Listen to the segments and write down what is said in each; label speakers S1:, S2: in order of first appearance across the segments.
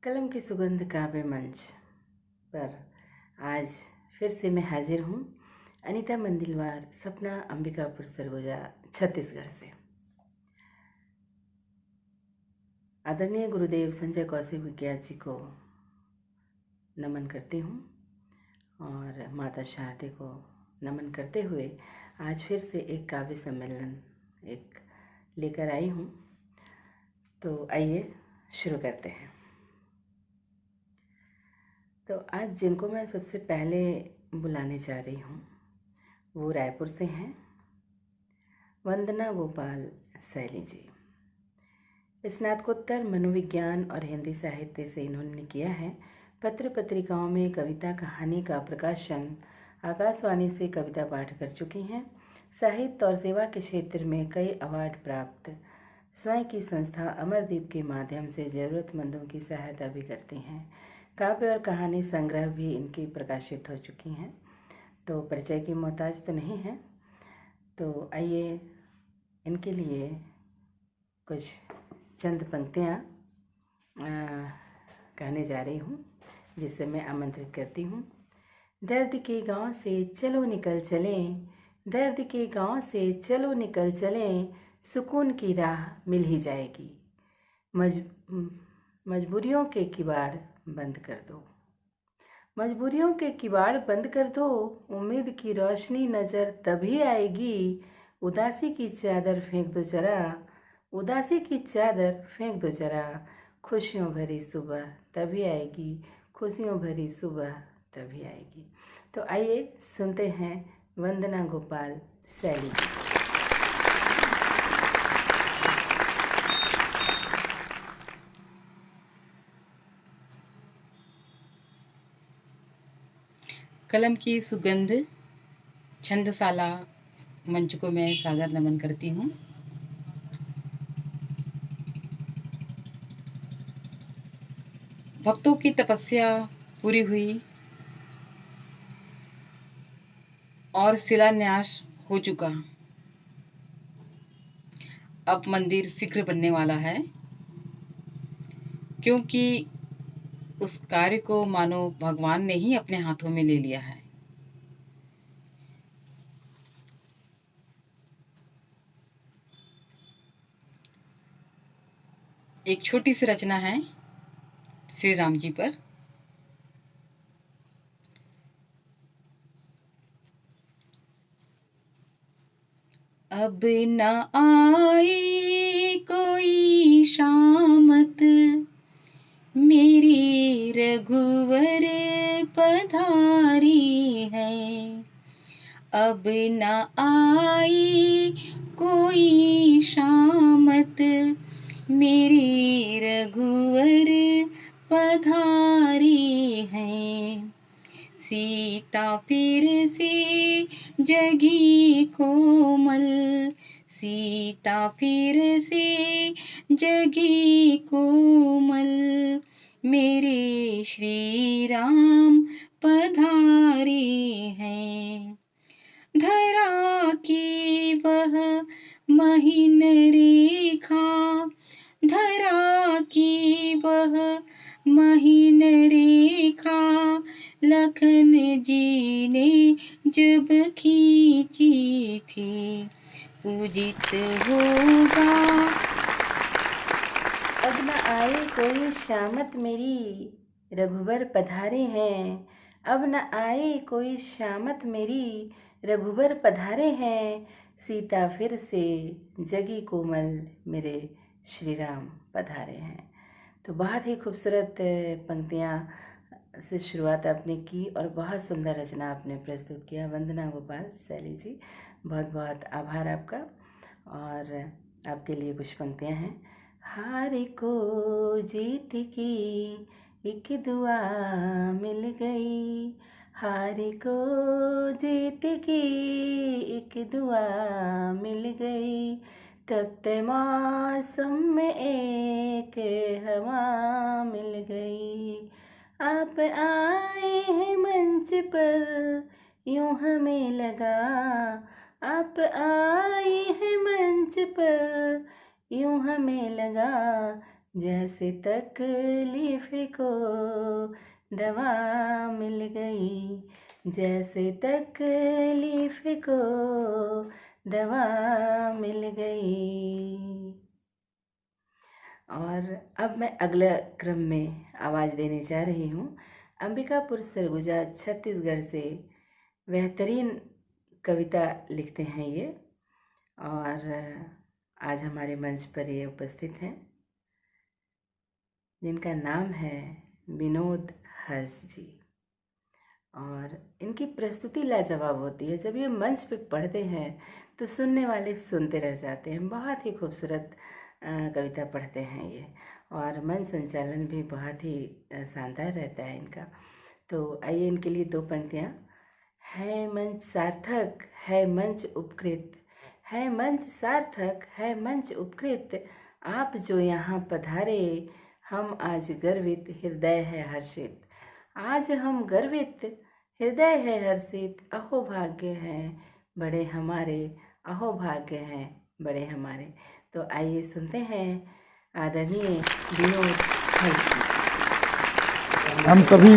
S1: कलम की सुगंध काव्य मंच पर आज फिर से मैं हाजिर हूँ। अनीता मंदिलवार, सपना, अंबिकापुर, सरगोजा, छत्तीसगढ़ से। आदरणीय गुरुदेव संजय कौशिक विज्ञान जी को नमन करती हूँ और माता शारदे को नमन करते हुए आज फिर से एक काव्य सम्मेलन लेकर आई हूँ। तो आइए शुरू करते हैं। तो आज जिनको मैं सबसे पहले बुलाने जा रही हूँ वो रायपुर से हैं, वंदना गोपाल सैली जी। स्नातकोत्तर मनोविज्ञान और हिंदी साहित्य से इन्होंने किया है। पत्र पत्रिकाओं में कविता कहानी का प्रकाशन, आकाशवाणी से कविता पाठ कर चुकी हैं। साहित्य और सेवा के क्षेत्र में कई अवार्ड प्राप्त। स्वयं की संस्था अमरदीप के माध्यम से ज़रूरतमंदों की सहायता भी करती हैं। काव्य और कहानी संग्रह भी इनकी प्रकाशित हो चुकी हैं। तो परिचय की मोहताज तो नहीं है। तो आइए इनके लिए कुछ चंद पंक्तियाँ कहने जा रही हूँ, जिससे मैं आमंत्रित करती हूँ। दर्द के गांव से चलो निकल चलें, दर्द के गांव से चलो निकल चलें, सुकून की राह मिल ही जाएगी। मजबूरियों के किवाड़ बंद कर दो, मजबूरियों के किवाड़ बंद कर दो, उम्मीद की रोशनी नज़र तभी आएगी। उदासी की चादर फेंक दो जरा, उदासी की चादर फेंक दो जरा, खुशियों भरी सुबह तभी आएगी, खुशियों भरी सुबह तभी आएगी। तो आइए सुनते हैं वंदना गोपाल सैली जी।
S2: कलम की सुगंध छंदशाला मंच को मैं सादर नमन करती हूँ। भक्तों की तपस्या पूरी हुई और शिलान्यास हो चुका। अब मंदिर शीघ्र बनने वाला है, क्योंकि उस कार्य को मानो भगवान ने ही अपने हाथों में ले लिया है। एक छोटी सी रचना है श्री राम जी पर। अब न आए कोई शामत, मेरी रघुवर पधारी है। अब न आए कोई शामत, मेरी रघुवर पधारी है। सीता फिर से जगी कोमल, सीता फिर से जगी कोमल, मेरे श्री राम पधारे हैं। धरा की वह महीन रेखा, धरा की वह महीन रेखा, लखन जी ने जब खींची थी, पूजित होगा।
S1: अब न आए कोई शामत, मेरी रघुवर पधारे हैं। अब न आए कोई शामत, मेरी रघुवर पधारे हैं। सीता फिर से जगी कोमल, मेरे श्री राम पधारे हैं। तो बहुत ही खूबसूरत पंक्तियाँ से शुरुआत आपने की और बहुत सुंदर रचना आपने प्रस्तुत किया। वंदना गोपाल सैली जी, बहुत बहुत आभार आपका। और आपके लिए कुछ पंक्तियाँ हैं। हार को जीत की एक दुआ मिल गई, हार को जीत की एक दुआ मिल गई, तपते मौसम में एक हवा मिल गई। आप आए हैं मंच पर, यूं हमें लगा, आप आए हैं मंच पर, यूं हमें लगा, जैसे तकलीफ को दवा मिल गई, जैसे तकलीफ को दवा मिल गई। और अब मैं अगला क्रम में आवाज़ देने जा रही हूँ। अंबिकापुर सरगुजा छत्तीसगढ़ से बेहतरीन कविता लिखते हैं ये, और आज हमारे मंच पर ये उपस्थित हैं, जिनका नाम है विनोद हर्ष जी। और इनकी प्रस्तुति लाजवाब होती है। जब ये मंच पे पढ़ते हैं तो सुनने वाले सुनते रह जाते हैं। बहुत ही खूबसूरत कविता पढ़ते हैं ये, और मंच संचालन भी बहुत ही शानदार रहता है इनका। तो आइए इनके लिए दो पंक्तियाँ। है मंच सार्थक है मंच उपकृत, है मंच सार्थक है मंच उपकृत, आप जो यहाँ पधारे हम आज गर्वित हृदय है हर्षित। आज हम गर्वित हृदय है हर्षित, अहो भाग्य हैं बड़े हमारे, अहो भाग्य हैं बड़े हमारे। तो आइए सुनते हैं आदरणीय विनोद हर्ष जी।
S3: हम सभी,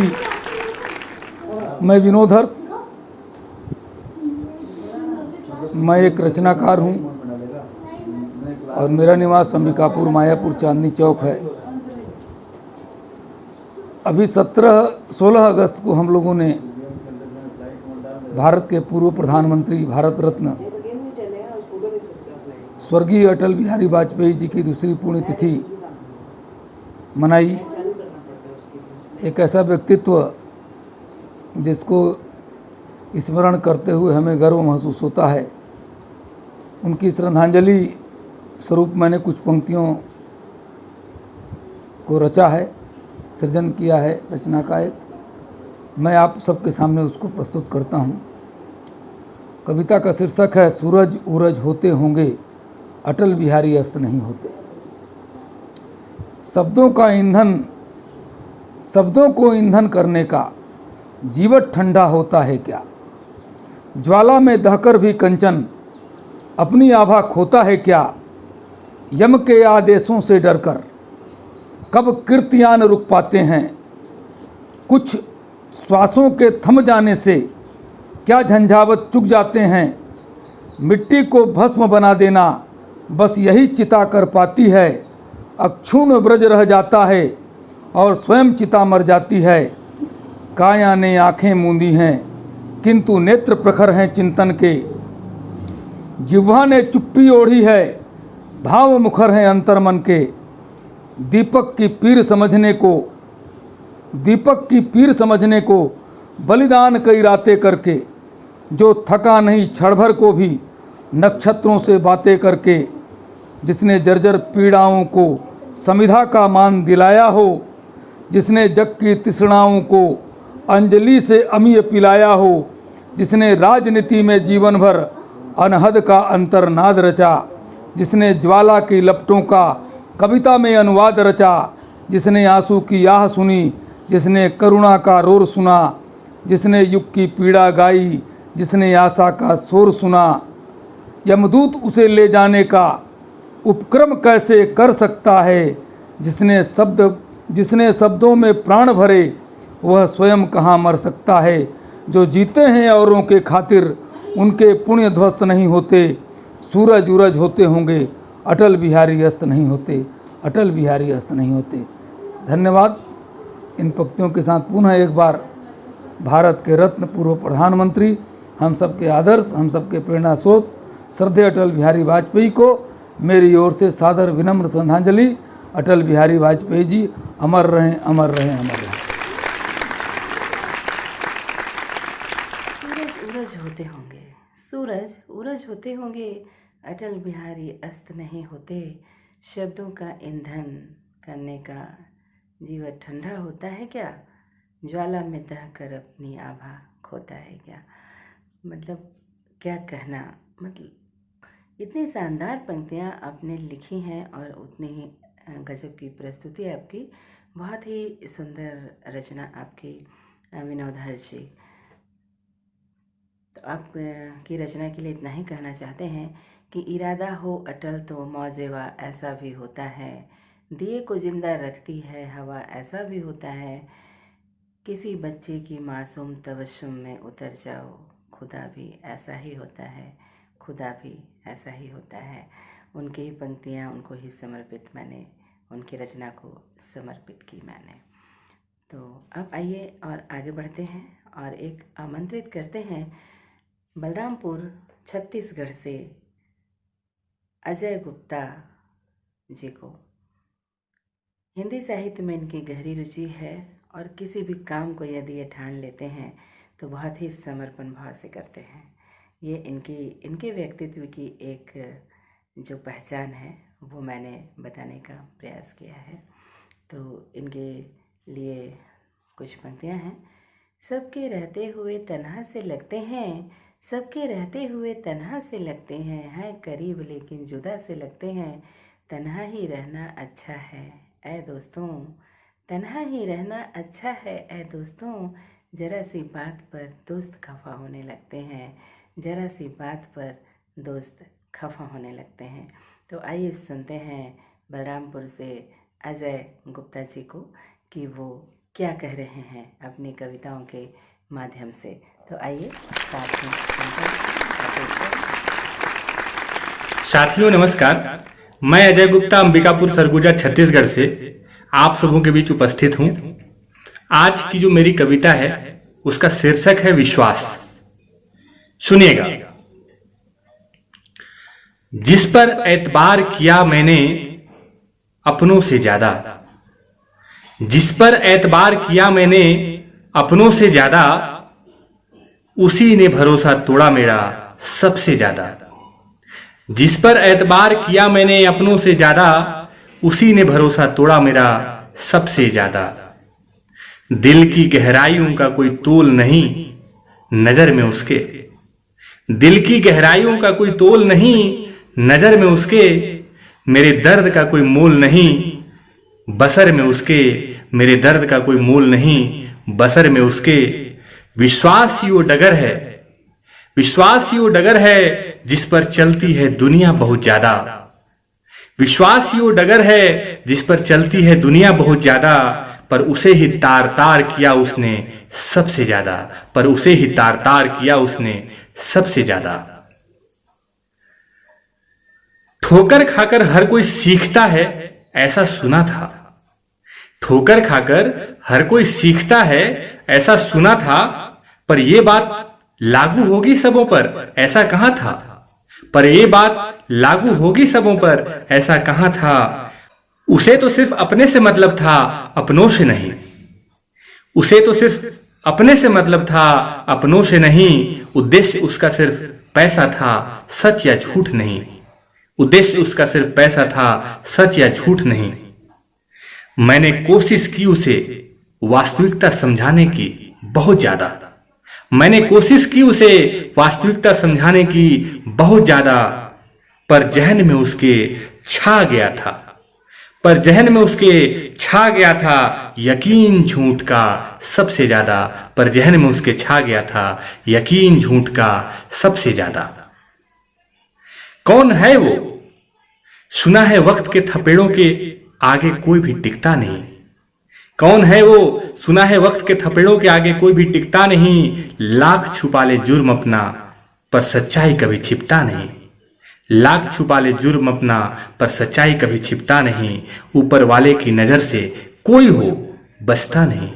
S3: मैं विनोद हर्ष, मैं एक रचनाकार हूँ और मेरा निवास अंबिकापुर मायापुर चांदनी चौक है। अभी 16 अगस्त को हम लोगों ने भारत के पूर्व प्रधानमंत्री, भारत रत्न स्वर्गीय अटल बिहारी वाजपेयी जी की दूसरी पुण्यतिथि मनाई। एक ऐसा व्यक्तित्व जिसको स्मरण करते हुए हमें गर्व महसूस होता है, उनकी श्रद्धांजलि स्वरूप मैंने कुछ पंक्तियों को रचा है, सृजन किया है रचना का एक। मैं आप सबके सामने उसको प्रस्तुत करता हूँ। कविता का शीर्षक है सूरज उरज होते होंगे, अटल बिहारी अस्त नहीं होते। शब्दों को ईंधन करने का जीवट ठंडा होता है क्या? ज्वाला में दहकर भी कंचन अपनी आभा खोता है क्या? यम के आदेशों से डरकर कब कीर्तियान रुक पाते हैं? कुछ श्वासों के थम जाने से क्या झंझावत चुक जाते हैं? मिट्टी को भस्म बना देना बस यही चिता कर पाती है। अक्षुण्ण ब्रज रह जाता है और स्वयं चिता मर जाती है। काया ने आंखें मूंदी हैं किंतु नेत्र प्रखर हैं चिंतन के। जिह्वा ने चुप्पी ओढ़ी है, भाव मुखर हैं अंतर्मन के। दीपक की पीर समझने को बलिदान कई रातें करके, जो थका नहीं क्षण भर को भी नक्षत्रों से बातें करके। जिसने जर्जर पीड़ाओं को समिधा का मान दिलाया हो, जिसने जग की तृष्णाओं को अंजलि से अमीय पिलाया हो, जिसने राजनीति में जीवन भर अनहद का अंतर्नाद रचा, जिसने ज्वाला की लपटों का कविता में अनुवाद रचा, जिसने आंसू की आह सुनी, जिसने करुणा का रोर सुना, जिसने युग की पीड़ा गाई, जिसने आशा का शोर सुना। यमदूत उसे ले जाने का उपक्रम कैसे कर सकता है? जिसने शब्दों में प्राण भरे वह स्वयं कहाँ मर सकता है? जो जीते हैं औरों के खातिर उनके पुण्य ध्वस्त नहीं होते। सूरज उरज होते होंगे, अटल बिहारी अस्त नहीं होते, अटल बिहारी अस्त नहीं होते। धन्यवाद। इन पंक्तियों के साथ पुनः एक बार भारत के रत्न पूर्व प्रधानमंत्री, हम सबके आदर्श, हम सबके प्रेरणा स्रोत श्रद्धेय अटल बिहारी वाजपेयी को मेरी ओर से सादर विनम्र श्रद्धांजलि। अटल बिहारी वाजपेयी जी अमर रहें, अमर रहें, अमर रहें।
S1: सूरज उरज होते होंगे, अटल बिहारी अस्त नहीं होते। शब्दों का ईंधन करने का जीवन ठंडा होता है क्या? ज्वाला में दहकर अपनी आभा खोता है क्या? मतलब क्या कहना, मतलब इतनी शानदार पंक्तियाँ आपने लिखी हैं और उतनी ही गजब की प्रस्तुति आपकी। बहुत ही सुंदर रचना आपकी विनोद हर्ष जी। तो आप की रचना के लिए इतना ही कहना चाहते हैं कि इरादा हो अटल तो मौजेवा ऐसा भी होता है। दिए को जिंदा रखती है हवा, ऐसा भी होता है। किसी बच्चे की मासूम तबस्सुम में उतर जाओ, खुदा भी ऐसा ही होता है, खुदा भी ऐसा ही होता है। उनकी ही पंक्तियाँ उनको ही समर्पित मैंने, उनकी रचना को समर्पित की मैंने। तो अब आइए और आगे बढ़ते हैं और एक आमंत्रित करते हैं बलरामपुर छत्तीसगढ़ से अजय गुप्ता जी को। हिंदी साहित्य में इनकी गहरी रुचि है और किसी भी काम को यदि ये ठान लेते हैं तो बहुत ही समर्पण भाव से करते हैं। ये इनके व्यक्तित्व की एक जो पहचान है वो मैंने बताने का प्रयास किया है। तो इनके लिए कुछ पंक्तियाँ हैं। सबके रहते हुए तन्हा से लगते हैं, सबके रहते हुए तन्हा से लगते हैं करीब लेकिन जुदा से लगते हैं। तन्हा ही रहना अच्छा है ऐ दोस्तों, तन्हा ही रहना अच्छा है ऐ दोस्तों। जरा सी बात पर दोस्त खफा होने लगते हैं, जरा सी बात पर दोस्त खफा होने लगते हैं। तो आइए सुनते हैं बलरामपुर से अजय गुप्ता जी को कि वो क्या कह रहे हैं अपनी कविताओं के माध्यम से। तो आइए साथ में सुनते हैं।
S4: साथियों नमस्कार, मैं अजय गुप्ता अंबिकापुर सरगुजा छत्तीसगढ़ से आप सबों के बीच उपस्थित हूं। आज की जो मेरी कविता है उसका शीर्षक है विश्वास। सुनिएगा। जिस पर एतबार किया मैंने अपनों से ज्यादा, जिस पर एतबार किया मैंने अपनों से ज्यादा, उसी ने भरोसा तोड़ा मेरा सबसे ज्यादा। जिस पर एतबार किया मैंने अपनों से ज्यादा, उसी ने भरोसा तोड़ा मेरा सबसे ज्यादा। दिल की गहराइयों का कोई तोल नहीं नजर में उसके, दिल की गहराइयों का कोई तोल नहीं नजर में उसके। मेरे दर्द का कोई मोल नहीं बसर में उसके, मेरे दर्द का कोई मोल नहीं बसर में उसके। विश्वास ही वो डगर है, विश्वास ही वो डगर है जिस पर चलती है दुनिया बहुत ज्यादा। विश्वास ही वो डगर है जिस पर चलती है दुनिया बहुत ज्यादा। पर उसे ही तार तार किया उसने सबसे ज्यादा, पर उसे ही तार तार किया उसने सबसे ज्यादा। ठोकर खाकर हर कोई सीखता है ऐसा सुना था, ठोकर खाकर हर कोई सीखता है ऐसा सुना था। पर यह बात लागू होगी सबों पर ऐसा कहां था, पर यह बात लागू होगी सबों पर ऐसा कहां था। उसे तो सिर्फ अपने से मतलब था अपनों से नहीं, उसे तो सिर्फ अपने से मतलब था अपनों से नहीं। उद्देश्य उसका सिर्फ पैसा था सच या झूठ नहीं, उद्देश्य उसका सिर्फ पैसा था सच या झूठ नहीं। मैंने कोशिश की उसे वास्तविकता समझाने की बहुत ज्यादा, मैंने कोशिश की उसे वास्तविकता समझाने की बहुत ज्यादा। पर जहन में उसके छा गया था, पर जहन में उसके छा गया था यकीन झूठ का सबसे ज्यादा, पर जहन में उसके छा गया था यकीन झूठ का सबसे ज्यादा। कौन है वो? सुना है वक्त के थपेड़ों के आगे कोई भी टिकता नहीं। कौन है वो? सुना है वक्त के थपेड़ों के आगे कोई भी टिकता नहीं। लाख छुपा ले जुर्म अपना पर सच्चाई कभी छिपता नहीं, लाख छुपा ले जुर्म अपना पर सच्चाई कभी छिपता नहीं। ऊपर वाले की नजर से कोई हो बचता नहीं,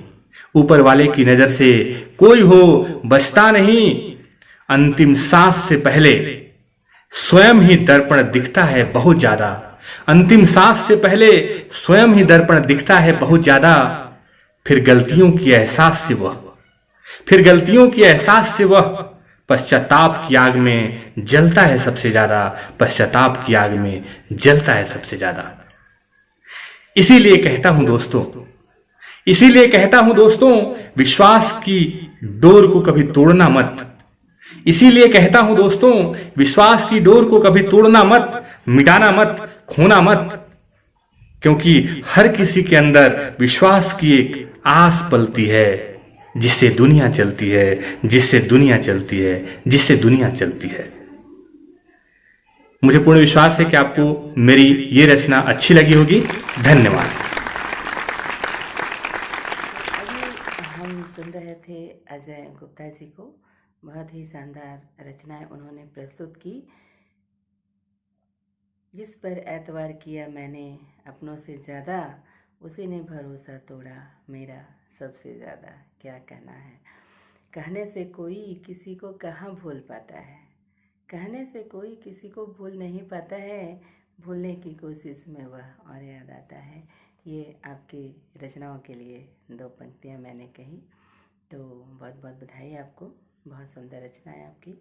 S4: ऊपर वाले की नजर से कोई हो बचता नहीं। अंतिम सांस से पहले स्वयं ही दर्पण दिखता है बहुत ज्यादा, अंतिम सांस से पहले स्वयं ही दर्पण दिखता है बहुत ज्यादा। फिर गलतियों की एहसास से वह, फिर गलतियों की एहसास से वह पश्चाताप की आग में जलता है सबसे ज्यादा, पश्चाताप की आग में जलता है सबसे ज्यादा। इसीलिए कहता हूं दोस्तों, इसीलिए कहता हूं दोस्तों, विश्वास की डोर को कभी तोड़ना मत। इसीलिए कहता हूं दोस्तों, विश्वास की डोर को कभी तोड़ना मत, मिटाना मत, खोना मत। क्योंकि हर किसी के अंदर विश्वास की एक आस पलती है जिससे दुनिया चलती है, जिससे दुनिया चलती है, जिससे दुनिया चलती है। मुझे पूर्ण विश्वास है कि आपको मेरी ये रचना अच्छी लगी होगी। धन्यवाद।
S1: अभी हम सुन रहे थे अजय गुप्ता जी को। बहुत ही शानदार रचनाएं उन्होंने प्रस्तुत की। जिस पर एतवार किया मैंने अपनों से ज़्यादा, उसी ने भरोसा तोड़ा मेरा सबसे ज़्यादा। क्या कहना है। कहने से कोई किसी को कहाँ भूल पाता है, कहने से कोई किसी को भूल नहीं पाता है, भूलने की कोशिश में वह और याद आता है। ये आपकी रचनाओं के लिए 2 पंक्तियाँ मैंने कही, तो बहुत बहुत बधाई आपको। बहुत सुंदर रचना है आपकी।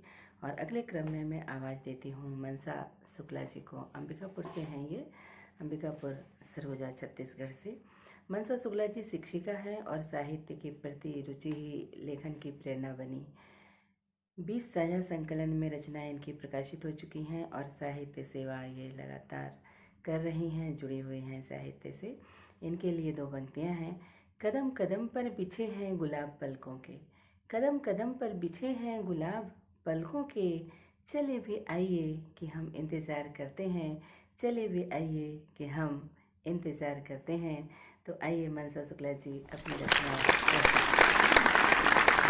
S1: और अगले क्रम में मैं आवाज़ देती हूँ मनसा शुक्ला जी को। अंबिकापुर से हैं ये, अंबिकापुर सरगुजा छत्तीसगढ़ से। मनसा शुक्ला जी शिक्षिका हैं और साहित्य के प्रति रुचि ही लेखन की प्रेरणा बनी। 20 साझा संकलन में रचनाएं इनकी प्रकाशित हो चुकी हैं और साहित्य सेवा ये लगातार कर रही हैं, जुड़ी हुई हैं साहित्य से। इनके लिए 2 पंक्तियाँ हैं। कदम कदम पर बिछे हैं गुलाब पलकों के, कदम कदम पर बिछे हैं गुलाब पलकों के, चले भी आइए कि हम इंतज़ार करते हैं, चले भी आइए कि हम इंतज़ार करते हैं। तो आइए मनसा शुक्ला जी अपनी रचना।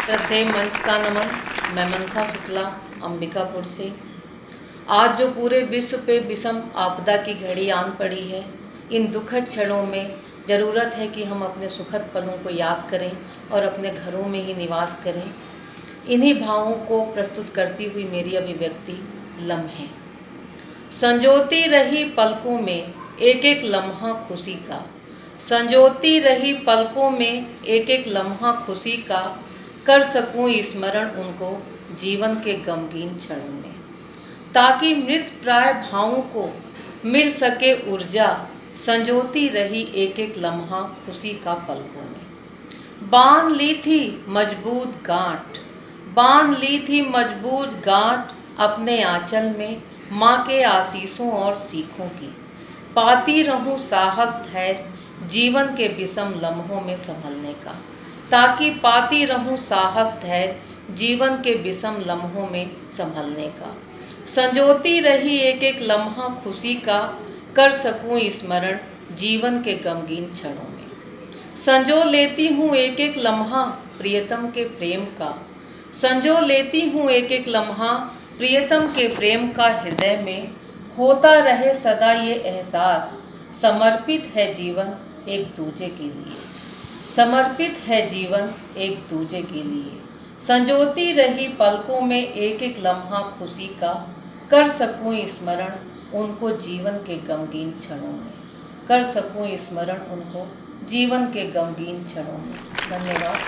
S5: श्रद्धेय मंच का नमन। मैं मनसा शुक्ला अंबिकापुर से। आज जो पूरे विश्व पे विषम आपदा की घड़ी आन पड़ी है, इन दुखद क्षणों में ज़रूरत है कि हम अपने सुखद पलों को याद करें और अपने घरों में ही निवास करें। इन्हीं भावों को प्रस्तुत करती हुई मेरी अभिव्यक्ति लम्हे। संजोती रही पलकों में एक एक लम्हा खुशी का, संजोती रही पलकों में एक एक लम्हा खुशी का, कर सकूं स्मरण उनको जीवन के गमगीन क्षणों में, ताकि मृत प्राय भावों को मिल सके ऊर्जा, संजोती रही एक एक लम्हा खुशी का पलकों में। बांध ली थी मजबूत गांठ, बांध ली थी मजबूत गांठ अपने आंचल में, माँ के आशीषों और सीखों की, पाती रहूं साहस धैर्य जीवन के विषम लम्हों में संभलने का, ताकि पाती रहूं साहस धैर्य जीवन के विषम लम्हों में संभलने का। संजोती रही एक एक लम्हा खुशी का, कर सकूं स्मरण जीवन के गमगीन क्षणों में। संजो लेती हूँ एक एक लम्हा प्रियतम के प्रेम का, संजो लेती हूँ एक एक लम्हा प्रियतम के प्रेम का, हृदय में होता रहे सदा ये एहसास, समर्पित है जीवन एक दूजे के लिए, समर्पित है जीवन एक दूजे के लिए। संजोती रही पलकों में एक एक लम्हा खुशी का, कर सकूं स्मरण उनको जीवन के गमगीन क्षणों में, कर सकूं स्मरण उनको जीवन के गमगीन क्षणों में। धन्यवाद।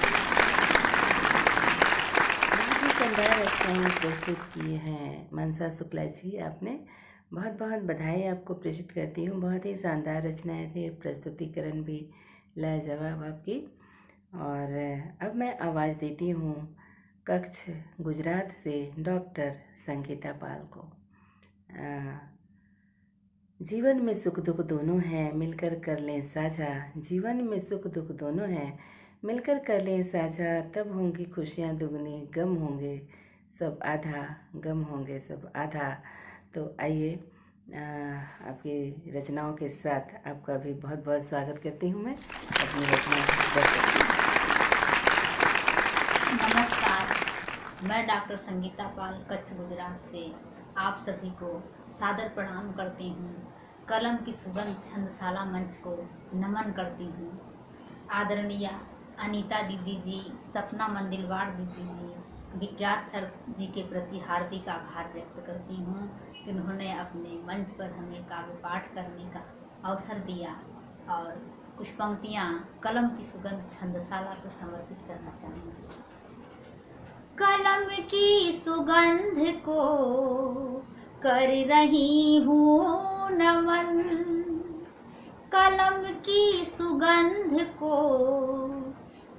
S1: बहुत ही शानदार रचनाएं प्रस्तुत किए हैं मनसा शुक्ला जी, आपने बहुत बहुत बधाई आपको प्रेषित करती हूँ। बहुत ही शानदार रचनाएं थी, प्रस्तुतिकरण भी लाजवाब आपकी। और अब मैं आवाज़ देती हूँ कच्छ गुजरात से डॉक्टर संगीता पाल को। जीवन में सुख दुख दोनों हैं, मिलकर कर लें साझा, जीवन में सुख दुख दोनों हैं, मिलकर कर लें साझा, तब होंगी खुशियाँ दुगनी, गम होंगे सब आधा, गम होंगे सब आधा। तो आइए आपकी रचनाओं के साथ आपका भी बहुत बहुत स्वागत करती हूँ मैं अपनी रचना।
S6: नमस्कार, मैं डॉक्टर संगीता पाल कच्छ गुजरात से आप सभी को सादर प्रणाम करती हूँ। कलम की सुगंध छंदशाला मंच को नमन करती हूँ। आदरणीय अनीता दीदी जी, सपना मंदिलवाड़ दीदी जी, विज्ञात सर जी के प्रति हार्दिक आभार व्यक्त करती हूँ कि उन्होंने अपने मंच पर हमें काव्य पाठ करने का अवसर दिया और कुछ पंक्तियाँ कलम की सुगंध छंदशाला को समर्पित करना चाहूँगी। कलम की सुगंध को कर रही हूँ नमन, कलम की सुगंध को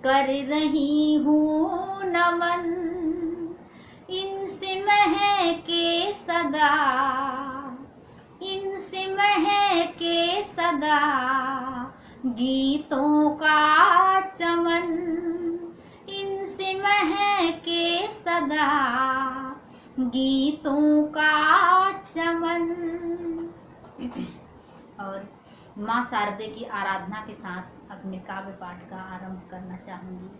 S6: कर रही हूँ नमन, इनसे महके सदा, इनसे महके सदा गीतों का चमन, इनसे महके सदा गीतों का चमन। और माँ शारदे की आराधना के साथ अपने काव्य पाठ का आरंभ करना चाहूंगी।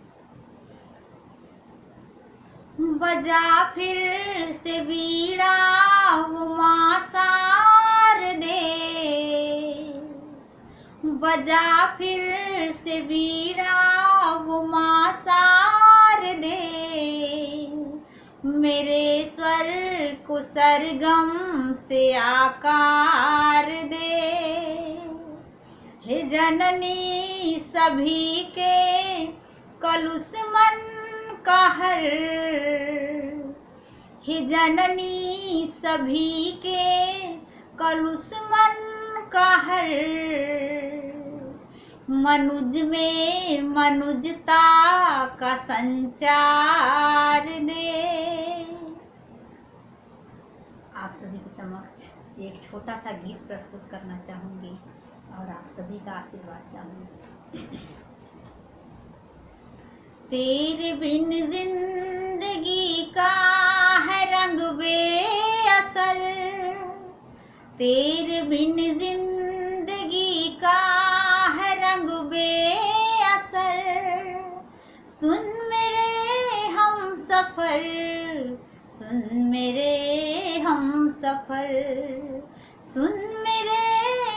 S6: बजा फिर से बीड़ा वो माँ शारदे, बजा फिर से बीड़ा वो माँ शारदे, मेरे स्वर को सरगम से आकार दे। हे जननी सभी के कलुष मन का हर, हे जननी सभी के कलुष मन का हर, मनुज में मनुजता का संचार दे। आप सभी के समक्ष एक छोटा सा गीत प्रस्तुत करना चाहूंगी और आप सभी का आशीर्वाद चाहूंगी। तेरे बिन जिंदगी का है रंग बेअसर, तेरे बिन जिंदगी का है रंग बेअसर, सुन मेरे हम सफर, सुन मेरे हम सफर, सुन मेरे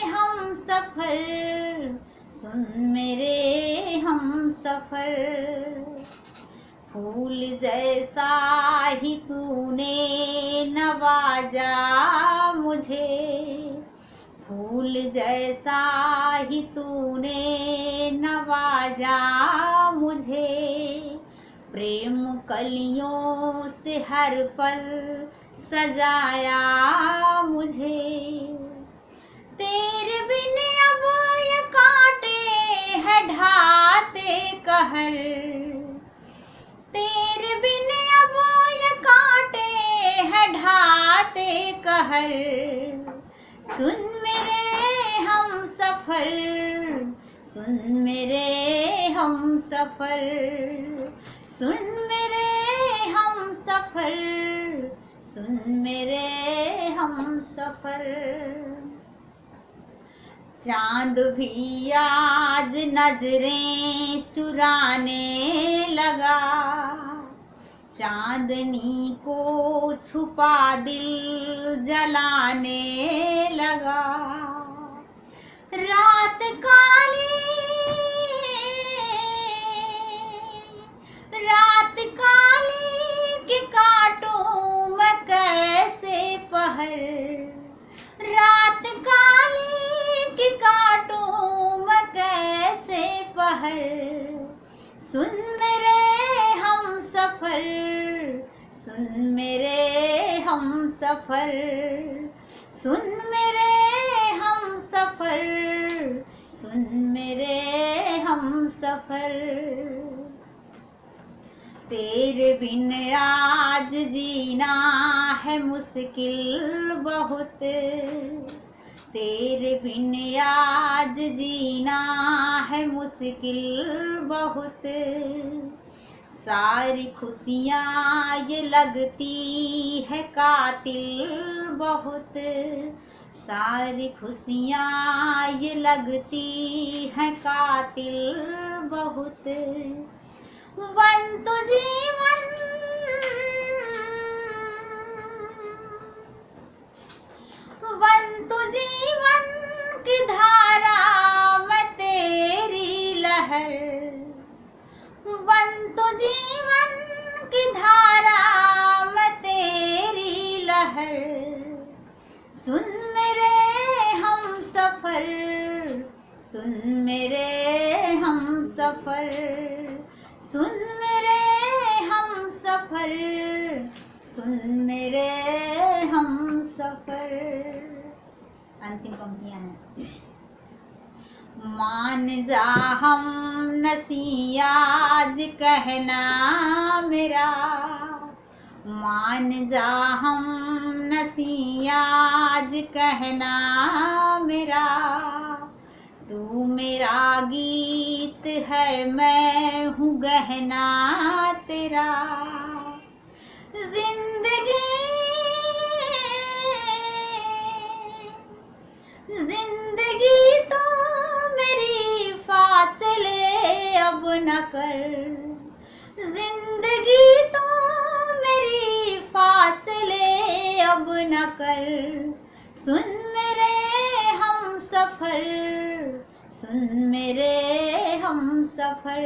S6: हम सफर, सुन मेरे हम सफर। फूल जैसा ही तूने नवाजा मुझे, फूल जैसा ही तूने नवाजा मुझे, प्रेम कलियों से हर पल सजाया मुझे। तेरे बिन अब ये कांटे है ढाते कहर, तेरे बिन अब ये कांटे है ढाते कहर, सुन मेरे हम सफर, सुन मेरे हम सफर, सुन मेरे हम सफर, सुन मेरे हम सफर। चांद भी आज नजरें चुराने लगा, चांदनी को छुपा दिल जलाने लगा। रात काली, रात काली के काटूं मैं कैसे पहर, रात काली के काटूं मैं कैसे पहर, सुन मेरे हम सफर, सुन मेरे हम सफर, सुन मेरे हम सफर, सुन मेरे हम सफर। तेरे बिन आज जीना है मुश्किल बहुत, तेरे बिन आज जीना है मुश्किल बहुत, सारी खुशियाँ ये लगती है कातिल बहुत, सारी खुशियाँ ये लगती है कातिल बहुत। बंतु जीवन, बंतु जीवन की धारा मैं तेरी लहर, बंतु जीवन की धारा मैं तेरी लहर, सुन मेरे हम सफर, सुन मेरे हम सफर, सुन मेरे हम सफर, सुन मेरे हम सफर। अंतिम पंक्तियां हैं। मान जा हम नसीयाज कहना मेरा, मान जा हम नसीयाज कहना मेरा, तू मेरा गीत है मैं हूँ गहना तेरा। जिंदगी, सफर, सुन मेरे हम सफर, सुन मेरे हम सफर,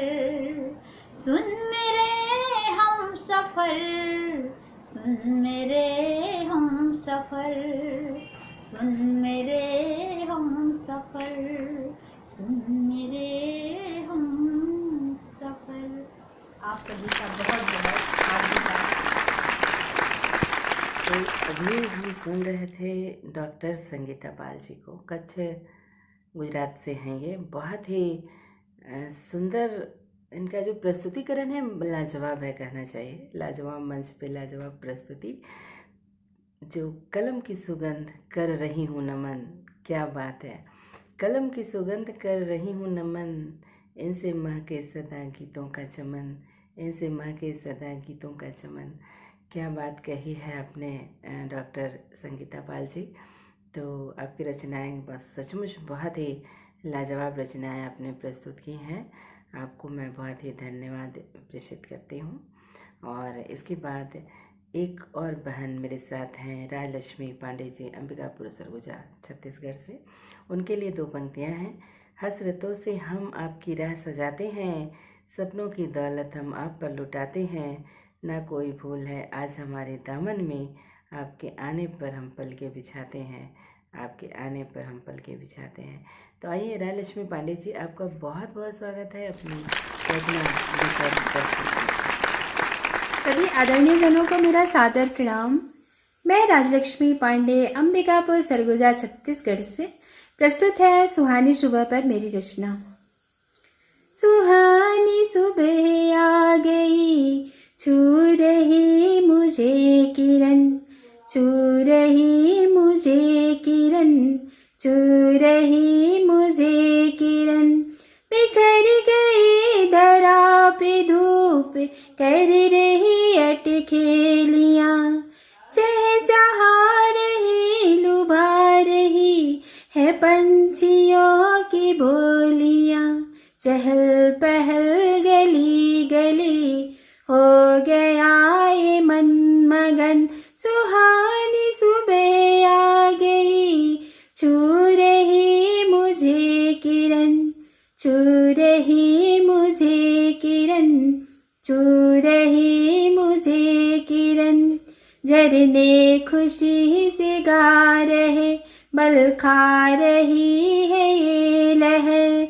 S6: सुन मेरे हम सफर, सुन मेरे हम सफर, सुन मेरे हम सफर, सुन मेरे हम सफर। आप सभी का बहुत बहुत हार्दिक
S1: तो अभी हम सुन रहे थे डॉक्टर संगीता पाल जी को। कच्छ गुजरात से हैं ये। बहुत ही सुंदर इनका जो प्रस्तुतिकरण है लाजवाब है, कहना चाहिए। लाजवाब मंच पे लाजवाब प्रस्तुति। जो कलम की सुगंध कर रही हूँ नमन, क्या बात है। कलम की सुगंध कर रही हूँ नमन, इनसे महके सदा गीतों का चमन, इनसे महके सदा गीतों का चमन। क्या बात कही है आपने डॉक्टर संगीता पाल जी। तो आपकी रचनाएं बस सचमुच बहुत ही लाजवाब रचनाएं आपने प्रस्तुत की हैं। आपको मैं बहुत ही धन्यवाद प्रेषित करती हूँ। और इसके बाद एक और बहन मेरे साथ हैं, राजलक्ष्मी पांडे जी, अंबिकापुर सरगुजा छत्तीसगढ़ से। उनके लिए दो पंक्तियाँ हैं। हसरतों से हम आपकी राह सजाते हैं, सपनों की दौलत हम आप पर लुटाते हैं, ना कोई भूल है आज हमारे दामन में, आपके आने पर हम पलके बिछाते हैं, आपके आने पर हम पलके बिछाते हैं। तो आइए राजलक्ष्मी पांडे जी, आपका बहुत बहुत स्वागत है अपनी रचना लेकर प्रस्तुत।
S7: सभी आदरणीय जनों को मेरा सादर प्रणाम। मैं राजलक्ष्मी पांडे, अंबिकापुर सरगुजा छत्तीसगढ़ से। प्रस्तुत है सुहानी सुबह पर मेरी रचना। सुहानी सुबह आ गई, छू रही मुझे किरण, छू रही मुझे किरण, छू रही मुझे किरण, बिखर गई धरा पे धूप, कर रही अटखेलियाँ, चहचहा रही लुभा रही है पंछियों की बोलियाँ, चहल पहल गली गली हो गया ये मन मगन, सुहानी सुबह आ गई, छू रही मुझे किरण, छू रही मुझे किरण, छू रही मुझे किरण, झरने खुशी से गा रहे, बल खा रही है ये लहर,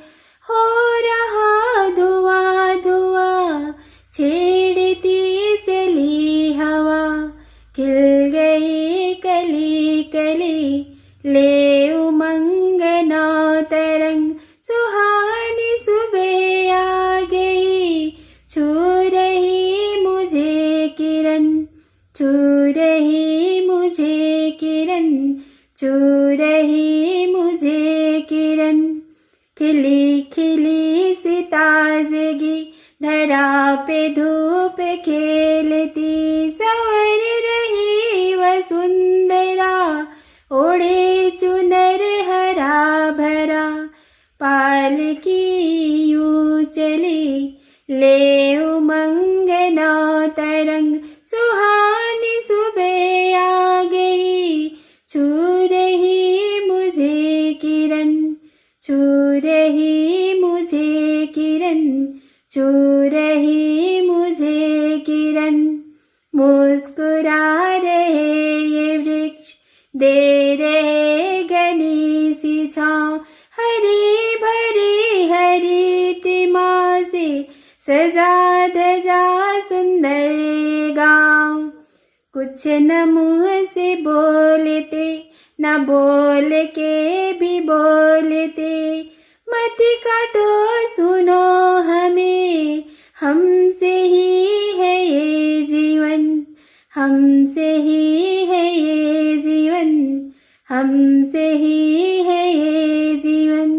S7: हो रहा धुआं धुआं, छेड़ती चली हवा, खिल गई कली कली, ले उमंग नौ तरंग, सुहानी सुबह आ गई, छू रही मुझे किरण, छू रही मुझे किरण, छू रही मुझे किरण, खिली खिली सी ताजगी, धरा पे धूप खेलती, संवर रही वसुंधरा, ओढ़े चुनर हरा भरा, पालकी यूं चली, ले उमंग नौ तरंग, सुहानी सुबह आ गई, छू रही मुझे किरण, छू रही मुझे किरण, छू रही मुझे किरण, मुस्कुरा रहे ये वृक्ष, दे रहे घनी सी छाँव, हरी भरी हरितिमा से सजा धजा सुंदर गाँव, कुछ न मुँह से बोलते, न बोल के भी बोलते, मत काटो सुनो हमें, हमसे ही है ये जीवन, हमसे ही है ये जीवन, हमसे ही है ये जीवन,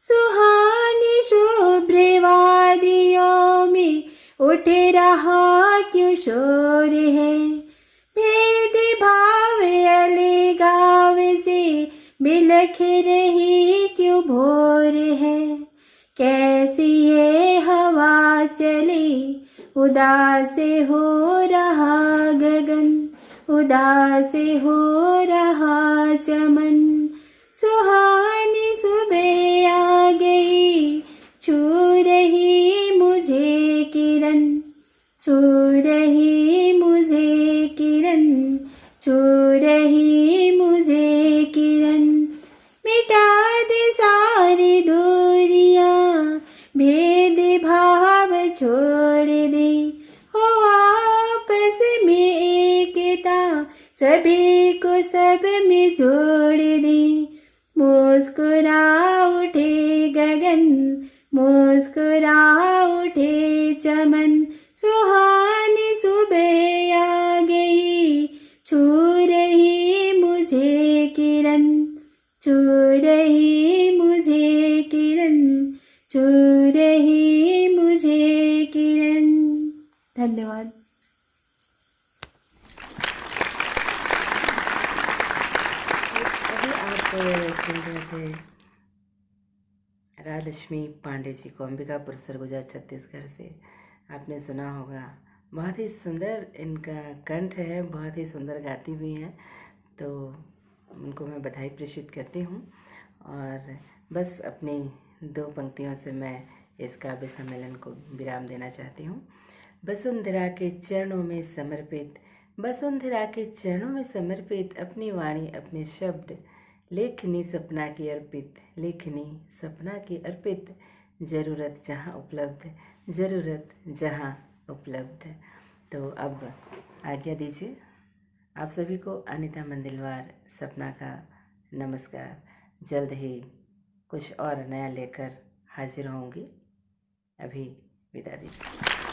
S7: सुहानी शुभ्र वादियों में उठ रहा क्यों शोर है, भेद भाव अलगाव से बिलख रही क्यों भोर है, कैसी ये हवा चले, उदास हो रहा गगन, उदास हो रहा चमन, सुहानी सुबह आ गई, छू रही मुझे किरण, छू रही मुझे किरण, छू रही मुझे किरण। मिटा दे सारी दूरियां, भेद भाव छोड़ दे, हो आपस में एकता, सभी को सब में जोड़ दे। मुस्कुरा उठे गगन, मुस्कुरा उठे चमन, सुहानी सुबह आ गई, छू रही मुझे किरण, छू रही मुझे किरण, छू रही मुझे किरण। धन्यवाद।
S1: अभी आप सुन रहे थे राजलक्ष्मी पांडे जी को, अंबिकापुर सरगुजा छत्तीसगढ़ से। आपने सुना होगा, बहुत ही सुंदर इनका कंठ है, बहुत ही सुंदर गाती भी हैं, तो उनको मैं बधाई प्रेषित करती हूँ। और बस अपनी 2 पंक्तियों से मैं इस काव्य सम्मेलन को विराम देना चाहती हूँ। वसुंधरा के चरणों में समर्पित, वसुंधरा के चरणों में समर्पित, अपनी वाणी अपने शब्द, लेखनी सपना की अर्पित, लेखनी सपना की अर्पित, ज़रूरत जहाँ उपलब्ध, ज़रूरत जहाँ उपलब्ध। तो अब आज्ञा दीजिए आप सभी को। अनीता मंदिलवार सपना का नमस्कार। जल्द ही कुछ और नया लेकर हाजिर होंगी। अभी विदा दीजिए।